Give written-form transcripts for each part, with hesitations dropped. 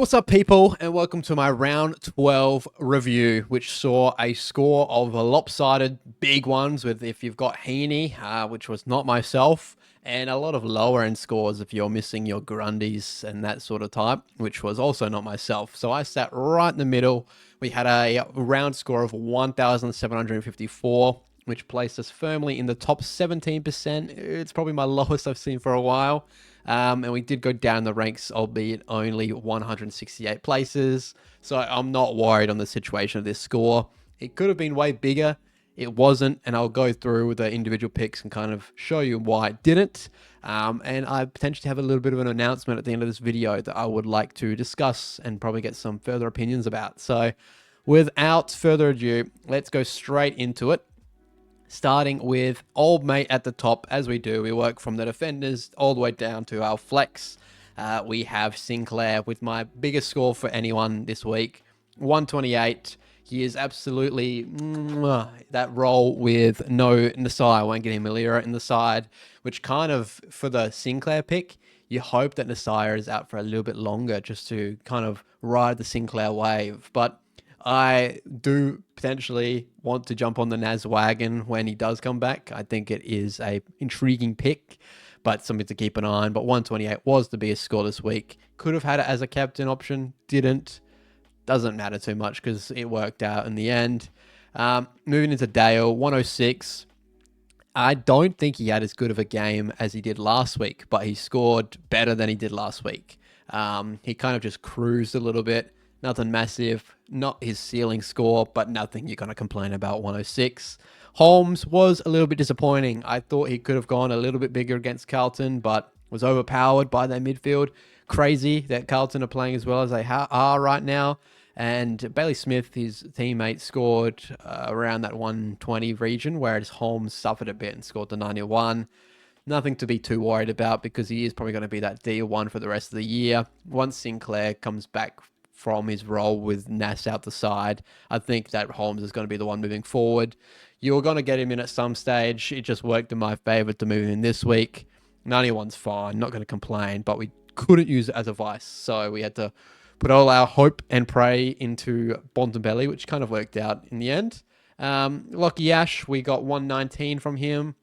What's up, people, and welcome to my round 12 review, which saw a score of lopsided big ones with if you've got Heaney, which was not myself, and a lot of lower end scores if you're missing your Grundys and that sort of type, which was also not myself. So I sat right in the middle. We had a round score of 1,754, which placed us firmly in the top 17%. It's probably my lowest I've seen for a while. And we did go down the ranks, albeit only 168 places. So I'm not worried on the situation of this score. It could have been way bigger. It wasn't, and I'll go through the individual picks and kind of show you why it didn't. And I potentially have a little bit of an announcement at the end of this video that I would like to discuss and probably get some further opinions about. So without further ado, let's go straight into it. Starting with old mate at the top, as we do. We work from the defenders all the way down to our flex. We have Sinclair with my biggest score for anyone this week, 128. He is absolutely that role with no Nasai. I won't get him Malira in the side, which kind of, for the Sinclair pick, you hope that Nasai is out for a little bit longer just to kind of ride the Sinclair wave. But I do potentially want to jump on the Naz wagon when he does come back. I think it is a intriguing pick, but something to keep an eye on. But 128 was the biggest score this week. Could have had it as a captain option, didn't. Doesn't matter too much because it worked out in the end. Moving into Dale, 106. I don't think he had as good of a game as he did last week, but he scored better than he did last week. He kind of just cruised a little bit. Nothing massive, not his ceiling score, but nothing you're going to complain about. 106. Holmes was a little bit disappointing. I thought he could have gone a little bit bigger against Carlton, but was overpowered by their midfield. Crazy that Carlton are playing as well as they are right now. And Bailey Smith, his teammate, scored around that 120 region, whereas Holmes suffered a bit and scored the 91. Nothing to be too worried about because he is probably going to be that D1 for the rest of the year. Once Sinclair comes back from his role with Nass out the side, I think that Holmes is going to be the one moving forward. You're going to get him in at some stage. It just worked in my favor to move him in this week. 91's fine, not going to complain, but we couldn't use it as a vice. So we had to put all our hope and pray into Bontempelli, which kind of worked out in the end. Lockie Ash, we got 119 from him.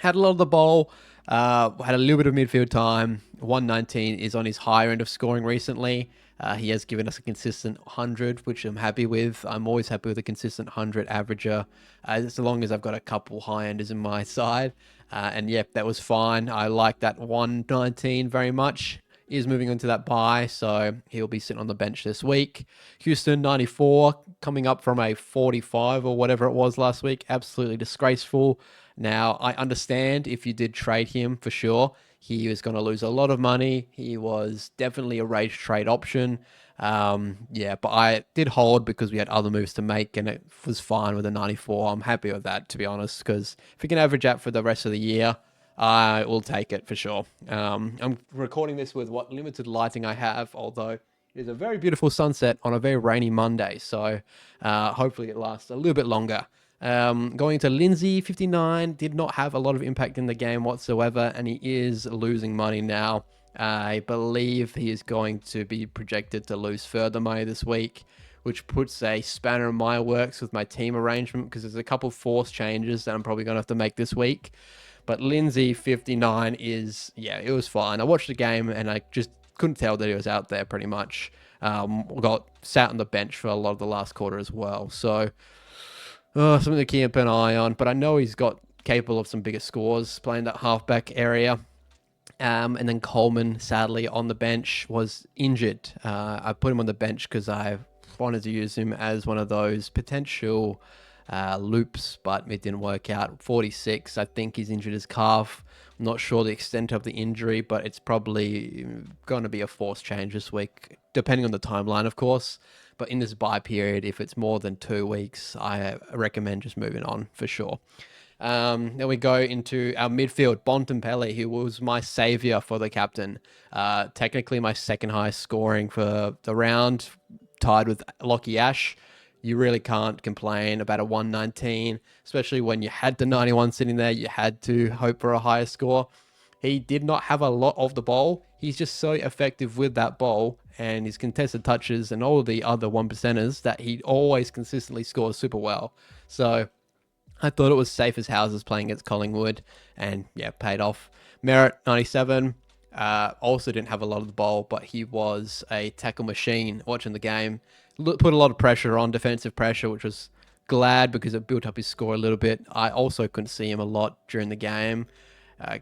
Had a lot of the ball, had a little bit of midfield time. 119 is on his higher end of scoring recently. He has given us a consistent 100, which I'm happy with. I'm always happy with a consistent 100 averager, as long as I've got a couple high-enders in my side. And yep, that was fine. I like that 119 very much. He is moving into that bye, so he'll be sitting on the bench this week. Houston, 94, coming up from a 45 or whatever it was last week. Absolutely disgraceful. Now, I understand if you did trade him for sure. He was going to lose a lot of money. He was definitely a rage trade option. Yeah, but I did hold because we had other moves to make, and it was fine with a 94. I'm happy with that, to be honest, because if we can average out for the rest of the year, I will take it for sure. I'm recording this with what limited lighting I have, although it is a very beautiful sunset on a very rainy Monday, so hopefully it lasts a little bit longer. Going to Lindsay, 59, did not have a lot of impact in the game whatsoever, and he is losing money now. I believe he is going to be projected to lose further money this week, which puts a spanner in my works with my team arrangement because there's a couple forced changes that I'm probably going to have to make this week. But Lindsay, 59 is, yeah, it was fine. I watched the game and I just couldn't tell that he was out there pretty much. Got sat on the bench for a lot of the last quarter as well. So something to keep an eye on. But I know he's got capable of some bigger scores playing that halfback area. And then Coleman, sadly, on the bench was injured. I put him on the bench because I wanted to use him as one of those potential loops, but it didn't work out. 46, I think he's injured his calf. I'm not sure the extent of the injury, but it's probably going to be a forced change this week, depending on the timeline, of course. But in this bye period, if it's more than 2 weeks, I recommend just moving on for sure. Then we go into our midfield, Bontempelli, who was my savior for the captain. Technically my second highest scoring for the round, tied with Lockie Ash. You really can't complain about a 119, especially when you had the 91 sitting there. You had to hope for a higher score. He did not have a lot of the ball. He's just so effective with that ball, and his contested touches and all the other 1%ers that he always consistently scores super well. So I thought it was safe as houses playing against Collingwood, and yeah, paid off. Merritt, 97. Also didn't have a lot of the ball, but he was a tackle machine watching the game. Put a lot of pressure on, defensive pressure, which was glad because it built up his score a little bit. I also couldn't see him a lot during the game.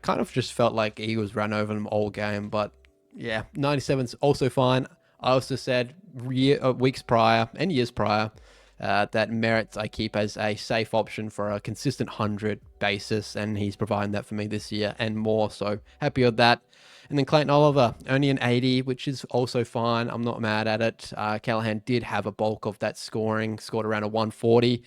Kind of just felt like he was run over him all game, but yeah, 97's also fine. I also said weeks prior and years prior that Merritt I keep as a safe option for a consistent 100 basis, and he's providing that for me this year and more, so happy with that. And then Clayton Oliver, only an 80, which is also fine. I'm not mad at it. Callaghan did have a bulk of that scoring, scored around a 140.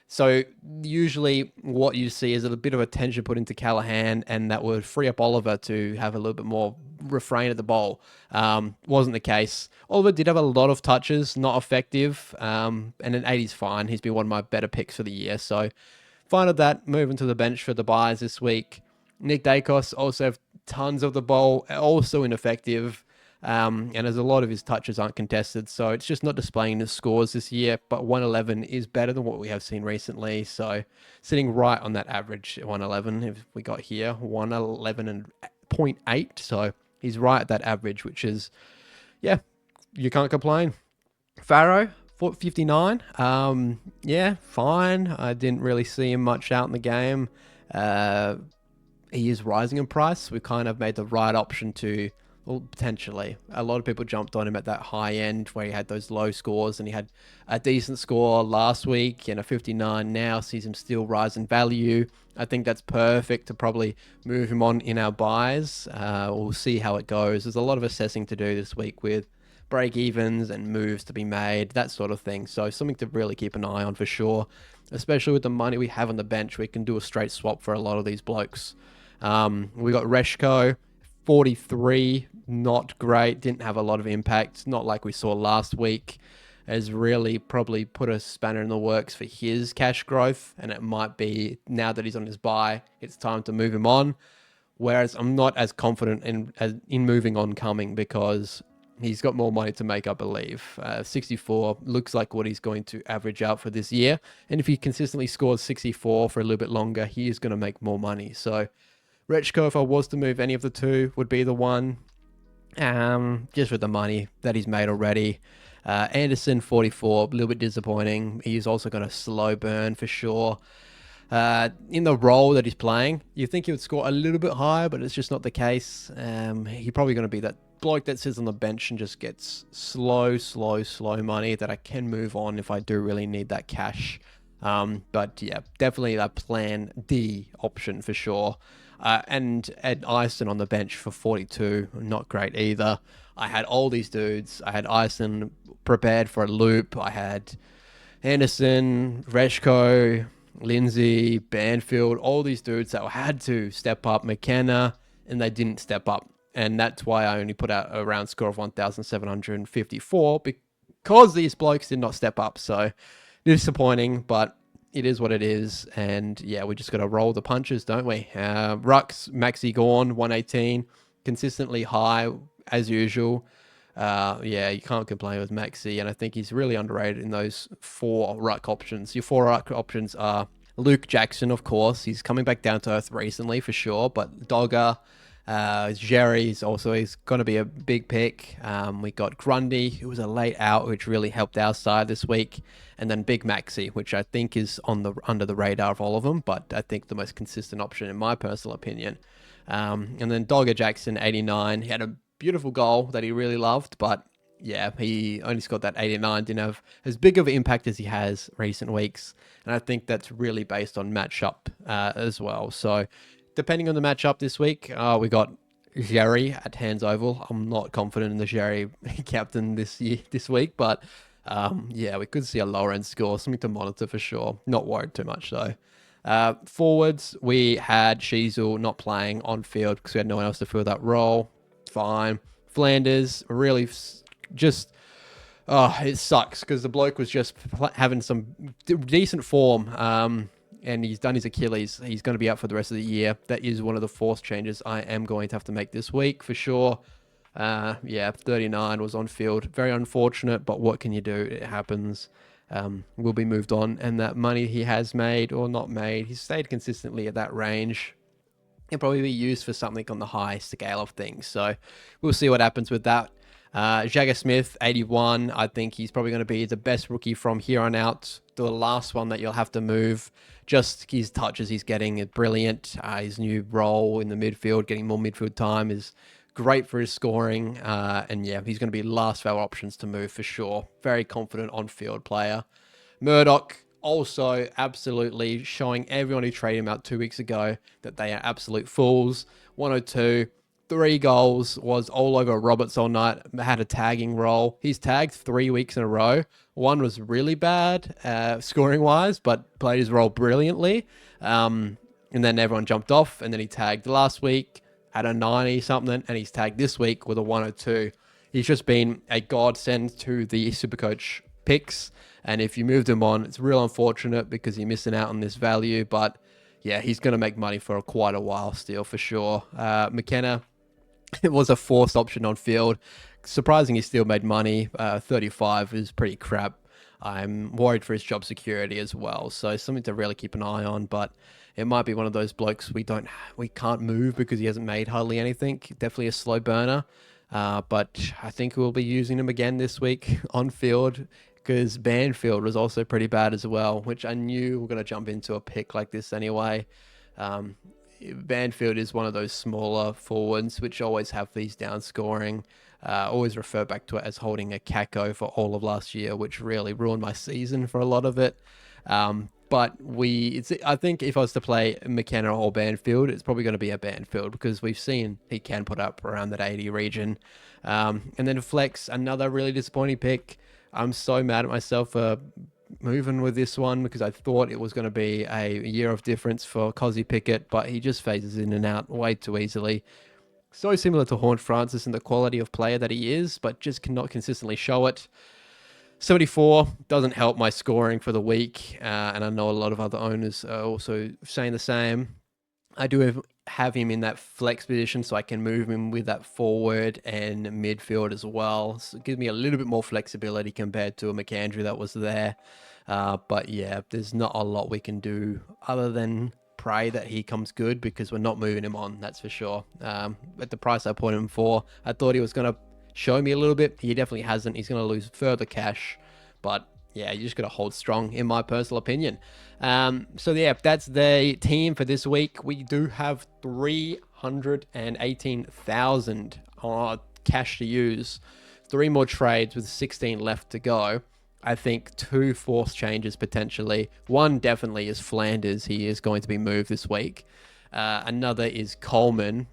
So usually what you see is a bit of attention put into Callaghan, and that would free up Oliver to have a little bit more refrain at the ball. Wasn't the case. Oliver did have a lot of touches, not effective, and an 80 is fine. He's been one of my better picks for the year. So fine with that. Moving to the bench for the buys this week. Nick Dacos also have tons of the ball, also ineffective. And as a lot of his touches aren't contested, so it's just not displaying the scores this year. But 111 is better than what we have seen recently, so sitting right on that average 111. If we got here 111.8, so he's right at that average, which is, yeah, you can't complain. Farrow 59, yeah, fine. I didn't really see him much out in the game. He is rising in price. We kind of made the right option to. Well, potentially. A lot of people jumped on him at that high end where he had those low scores, and he had a decent score last week and a 59 now, sees him still rise in value. I think that's perfect to probably move him on in our buys. We'll see how it goes. There's a lot of assessing to do this week with break evens and moves to be made, that sort of thing. So something to really keep an eye on for sure, especially with the money we have on the bench. We can do a straight swap for a lot of these blokes. We got Reshko, 43, not great, didn't have a lot of impact, not like we saw last week, has really probably put a spanner in the works for his cash growth, and it might be now that he's on his buy, it's time to move him on, whereas I'm not as confident in moving on coming because he's got more money to make, I believe. 64 looks like what he's going to average out for this year, and if he consistently scores 64 for a little bit longer, he is going to make more money. So Rechko, if I was to move any of the two, would be the one, just with the money that he's made already. Anderson, 44, a little bit disappointing. He's also got a slow burn for sure. In the role that he's playing, you think he would score a little bit higher, but it's just not the case. He's probably going to be that bloke that sits on the bench and just gets slow money that I can move on if I do really need that cash. But yeah, definitely a plan D option for sure. And Ed Ison on the bench for 42, not great either. I had all these dudes. I had Ison prepared for a loop. I had Anderson, Reshko, Lindsay, Banfield, all these dudes that had to step up. McKenna, and they didn't step up. And that's why I only put out a round score of 1,754, because these blokes did not step up. So disappointing, but it is what it is, and yeah, we just got to roll the punches, don't we? Rux, Maxi Gorn, 118, consistently high as usual. Yeah, you can't complain with Maxi, and I think he's really underrated in those 4 ruck options. Your 4 ruck options are Luke Jackson, of course. He's coming back down to earth recently for sure, but Dogger, Jerry's also, he's going to be a big pick. We got Grundy, who was a late out, which really helped our side this week. And then Big Maxi, which I think is under the radar of all of them, but I think the most consistent option in my personal opinion. And then Dogger Jackson, 89. He had a beautiful goal that he really loved, but yeah, he only scored that 89, didn't have as big of an impact as he has recent weeks. And I think that's really based on matchup as well. So depending on the matchup this week, we got Jerry at Hands Oval. I'm not confident in the Jerry captain this week, but yeah, we could see a lower end score, something to monitor for sure. Not worried too much though. Forwards, we had Sheasel not playing on field because we had no one else to fill that role. Fine. Flanders, really just, it sucks because the bloke was just having some decent form. And he's done his Achilles. He's going to be out for the rest of the year. That is one of the forced changes I am going to have to make this week for sure. Yeah, 39 was on field. Very unfortunate, but what can you do? It happens. Will be moved on, and that money he has made or not made, he's stayed consistently at that range. He'll probably be used for something on the high scale of things. So we'll see what happens with that. Jagger Smith, 81. I think he's probably going to be the best rookie from here on out. The last one that you'll have to move. Just his touches he's getting is brilliant. His new role in the midfield, getting more midfield time, is great for his scoring. And yeah, he's going to be last of our options to move for sure. Very confident on-field player. Murdoch, also absolutely showing everyone who traded him out 2 weeks ago that they are absolute fools. 102. 3 goals, was all over Roberts all night, had a tagging role. He's tagged 3 weeks in a row. One was really bad, scoring-wise, but played his role brilliantly. And then everyone jumped off, and then he tagged last week, had a 90-something, and he's tagged this week with a 102. He's just been a godsend to the Supercoach picks, and if you moved him on, it's real unfortunate because you're missing out on this value, but yeah, he's going to make money for quite a while still, for sure. McKenna, it was a forced option on field. Surprising he still made money. 35 is pretty crap. I'm worried for his job security as well. So something to really keep an eye on. But it might be one of those blokes we can't move because he hasn't made hardly anything. Definitely a slow burner. But I think we'll be using him again this week on field because Banfield was also pretty bad as well, which I knew we were going to jump into a pick like this anyway. Banfield is one of those smaller forwards which always have these down scoring. Always refer back to it as holding a Kako for all of last year, which really ruined my season for a lot of it. But I think if I was to play McKenna or Banfield, it's probably going to be a Banfield because we've seen he can put up around that 80 region. And then Flex, another really disappointing pick. I'm so mad at myself for moving with this one because I thought it was going to be a year of difference for Cozzy Pickett, but he just phases in and out way too easily. So similar to Horn Francis in the quality of player that he is, but just cannot consistently show it. 74 doesn't help my scoring for the week, and I know a lot of other owners are also saying the same. I do have him in that flex position, so I can move him with that forward and midfield as well. So it gives me a little bit more flexibility compared to a McAndrew that was there. But yeah, there's not a lot we can do other than pray that he comes good because we're not moving him on, that's for sure. At the price I put him for, I thought he was going to show me a little bit. He definitely hasn't. He's going to lose further cash, but yeah, you just got to hold strong, in my personal opinion. So yeah, that's the team for this week. We do have 318,000 cash to use. 3 more trades with 16 left to go. I think 2 forced changes potentially. One definitely is Flanders. He is going to be moved this week. Another is Coleman,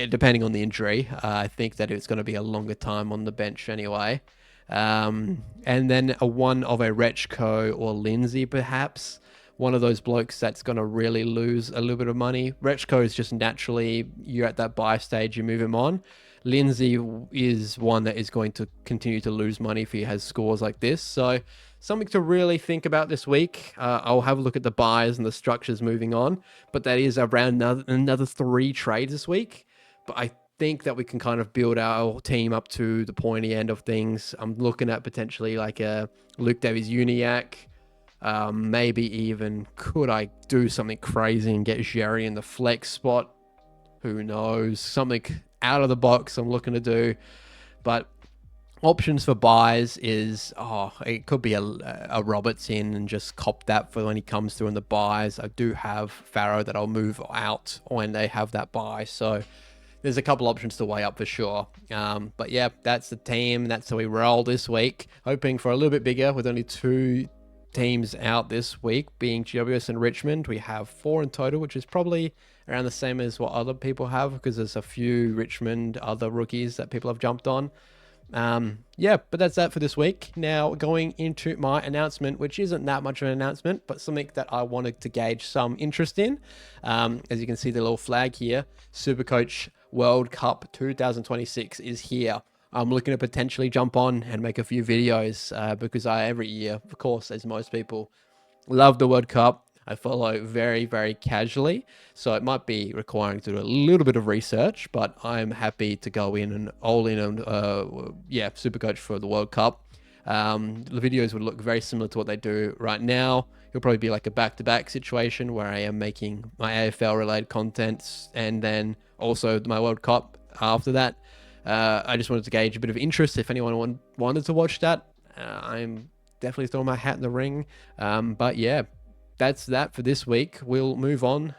depending on the injury. I think that it's going to be a longer time on the bench anyway. And then one of a Rechko or Lindsay, perhaps. One of those blokes that's going to really lose a little bit of money. Rechko is just naturally, you're at that buy stage, you move him on. Lindsay is one that is going to continue to lose money if he has scores like this. So something to really think about this week. I'll have a look at the buys and the structures moving on. But that is around another 3 trades this week. But I think that we can kind of build our team up to the pointy end of things. I'm looking at potentially like a Luke Davies-Uniacke. Maybe even could I do something crazy and get Jerry in the flex spot? Who knows? Something out of the box I'm looking to do. But options for buys is, it could be a Roberts in and just cop that for when he comes through in the buys. I do have Farrow that I'll move out when they have that buy. So there's a couple options to weigh up for sure. But yeah, that's the team. That's how we roll this week. Hoping for a little bit bigger with only 2 teams out this week, being GWS and Richmond. We have 4 in total, which is probably around the same as what other people have because there's a few Richmond other rookies that people have jumped on. Yeah, but that's that for this week. Now going into my announcement, which isn't that much of an announcement, but something that I wanted to gauge some interest in. As you can see the little flag here, Supercoach World Cup 2026 is here. I'm looking to potentially jump on and make a few videos because every year, of course, as most people, love the World Cup. I follow very, very casually. So it might be requiring to do a little bit of research, but I'm happy to go in and all in on, yeah, Supercoach for the World Cup. The videos would look very similar to what they do right now. It'll probably be like a back-to-back situation where I am making my AFL related content and then also my World Cup after that. I just wanted to gauge a bit of interest if anyone wanted to watch that. I'm definitely throwing my hat in the ring. But yeah, that's that for this week. We'll move on.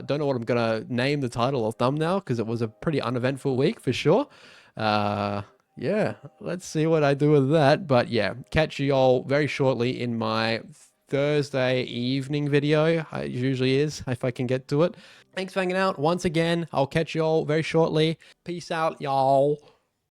Don't know what I'm going to name the title or thumbnail because it was a pretty uneventful week for sure. Yeah, let's see what I do with that. But yeah, catch you all very shortly in my Thursday evening video. It usually is if I can get to it. Thanks for hanging out once again. I'll catch you all very shortly. Peace out, y'all.